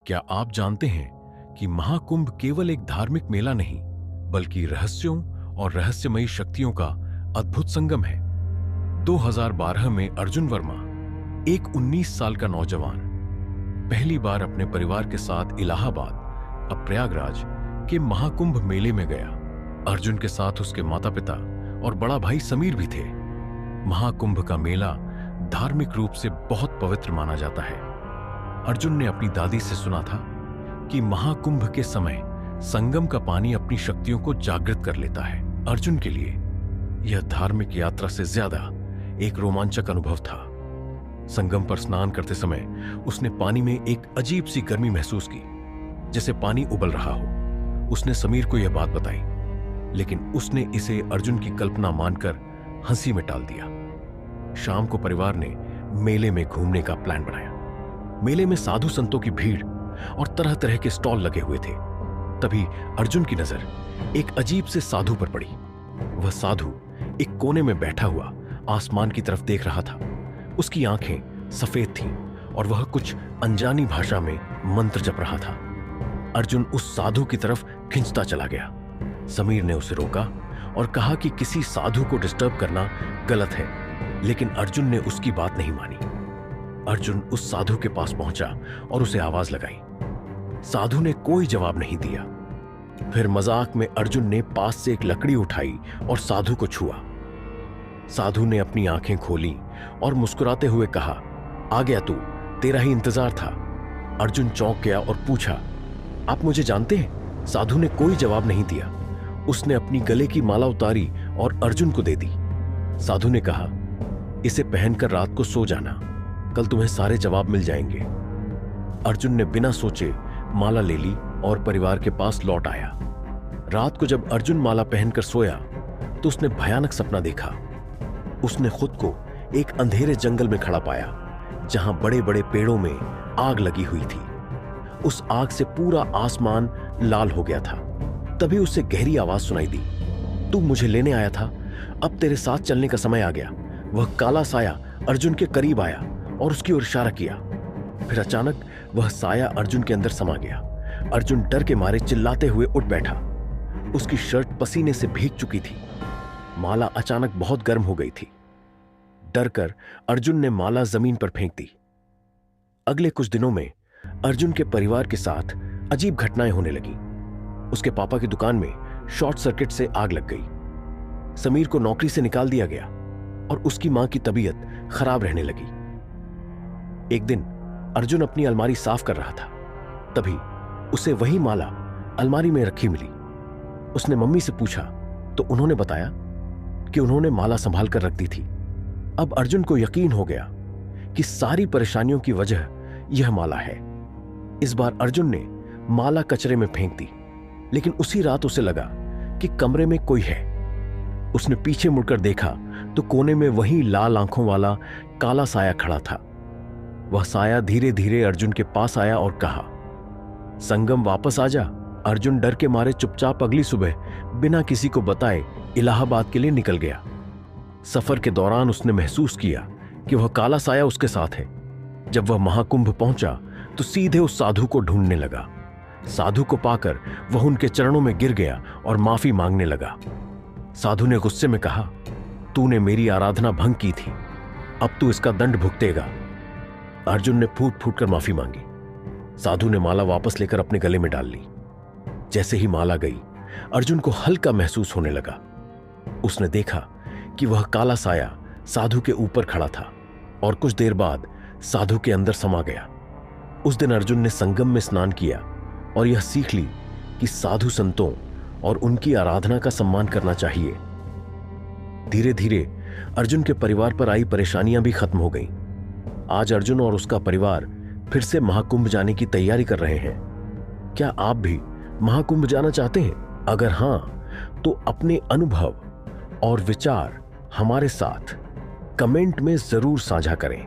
क्या आप जानते हैं कि महाकुंभ केवल एक धार्मिक मेला नहीं, बल्कि रहस्यों और रहस्यमयी शक्तियों का अद्भुत संगम है। 2012 में अर्जुन वर्मा, एक 19 साल का नौजवान, पहली बार अपने परिवार के साथ इलाहाबाद अब प्रयागराज के महाकुंभ मेले में गया। अर्जुन के साथ उसके माता पिता और बड़ा भाई समीर भी थे। महाकुंभ का मेला धार्मिक रूप से बहुत पवित्र माना जाता है। अर्जुन ने अपनी दादी से सुना था कि महाकुंभ के समय संगम का पानी अपनी शक्तियों को जागृत कर लेता है। अर्जुन के लिए यह धार्मिक यात्रा से ज्यादा एक रोमांचक अनुभव था। संगम पर स्नान करते समय उसने पानी में एक अजीब सी गर्मी महसूस की, जैसे पानी उबल रहा हो। उसने समीर को यह बात बताई, लेकिन उसने इसे अर्जुन की कल्पना मानकर हंसी में टाल दिया। शाम को परिवार ने मेले में घूमने का प्लान बनाया। मेले में साधु संतों की भीड़ और तरह तरह के स्टॉल लगे हुए थे। तभी अर्जुन की नजर एक अजीब से साधु पर पड़ी। वह साधु एक कोने में बैठा हुआ आसमान की तरफ देख रहा था। उसकी आंखें सफेद थीं और वह कुछ अनजानी भाषा में मंत्र जप रहा था। अर्जुन उस साधु की तरफ खिंचता चला गया। समीर ने उसे रोका और कहा कि किसी साधु को डिस्टर्ब करना गलत है, लेकिन अर्जुन ने उसकी बात नहीं मानी। अर्जुन उस साधु के पास पहुंचा और उसे आवाज लगाई। साधु ने कोई जवाब नहीं दिया। फिर मजाक में अर्जुन ने पास से एक लकड़ी उठाई और साधु को छुआ। साधु ने अपनी आंखें खोली और मुस्कुराते हुए कहा, आ गया तू, तेरा ही इंतजार था। अर्जुन चौंक गया और पूछा, आप मुझे जानते हैं? साधु ने कोई जवाब नहीं दिया। उसने अपनी गले की माला उतारी और अर्जुन को दे दी। साधु ने कहा, इसे पहनकर रात को सो जाना, कल तुम्हें सारे जवाब मिल जाएंगे। अर्जुन ने बिना सोचे माला ले ली और परिवार के पास लौट आया। रात को जब अर्जुन माला पहनकर सोया तो उसने भयानक सपना देखा। उसने खुद को एक अंधेरे जंगल में खड़ा पाया, जहां बड़े बड़े पेड़ों में आग लगी हुई थी। उस आग से पूरा आसमान लाल हो गया था। तभी उसे गहरी आवाज सुनाई दी, तू मुझे लेने आया था, अब तेरे साथ चलने का समय आ गया। वह काला साया अर्जुन के करीब आया और उसकी ओर इशारा किया। फिर अचानक वह साया अर्जुन के अंदर समा गया। अर्जुन डर के मारे चिल्लाते हुए उठ बैठा। उसकी शर्ट पसीने से भीग चुकी थी। माला अचानक बहुत गर्म हो गई थी। डरकर अर्जुन ने माला जमीन पर फेंक दी। अगले कुछ दिनों में अर्जुन के परिवार के साथ अजीब घटनाएं होने लगी। उसके पापा की दुकान में शॉर्ट सर्किट से आग लग गई। समीर को नौकरी से निकाल दिया गया और उसकी मां की तबीयत खराब रहने लगी। एक दिन अर्जुन अपनी अलमारी साफ कर रहा था। तभी उसे वही माला अलमारी में रखी मिली। उसने मम्मी से पूछा तो उन्होंने बताया कि उन्होंने माला संभाल कर रख दी थी। अब अर्जुन को यकीन हो गया कि सारी परेशानियों की वजह यह माला है। इस बार अर्जुन ने माला कचरे में फेंक दी, लेकिन उसी रात उसे लगा कि कमरे में कोई है। उसने पीछे मुड़कर देखा तो कोने में वही लाल आंखों वाला काला साया खड़ा था। वह साया धीरे धीरे अर्जुन के पास आया और कहा, संगम वापस आ जा। अर्जुन डर के मारे चुपचाप अगली सुबह बिना किसी को बताए इलाहाबाद के लिए निकल गया। सफर के दौरान उसने महसूस किया कि वह काला साया उसके साथ है। जब वह महाकुंभ पहुंचा तो सीधे उस साधु को ढूंढने लगा। साधु को पाकर वह उनके चरणों में गिर गया और माफी मांगने लगा। साधु ने गुस्से में कहा, तूने मेरी आराधना भंग की थी, अब तू इसका दंड भुगतेगा। अर्जुन ने फूट फूट कर माफी मांगी। साधु ने माला वापस लेकर अपने गले में डाल ली। जैसे ही माला गई, अर्जुन को हल्का महसूस होने लगा। उसने देखा कि वह काला साया साधु के ऊपर खड़ा था और कुछ देर बाद साधु के अंदर समा गया। उस दिन अर्जुन ने संगम में स्नान किया और यह सीख ली कि साधु संतों और उनकी आराधना का सम्मान करना चाहिए। धीरे धीरे अर्जुन के परिवार पर आई परेशानियां भी खत्म हो गईं। आज अर्जुन और उसका परिवार फिर से महाकुंभ जाने की तैयारी कर रहे हैं। क्या आप भी महाकुंभ जाना चाहते हैं? अगर हां, तो अपने अनुभव और विचार हमारे साथ कमेंट में जरूर साझा करें।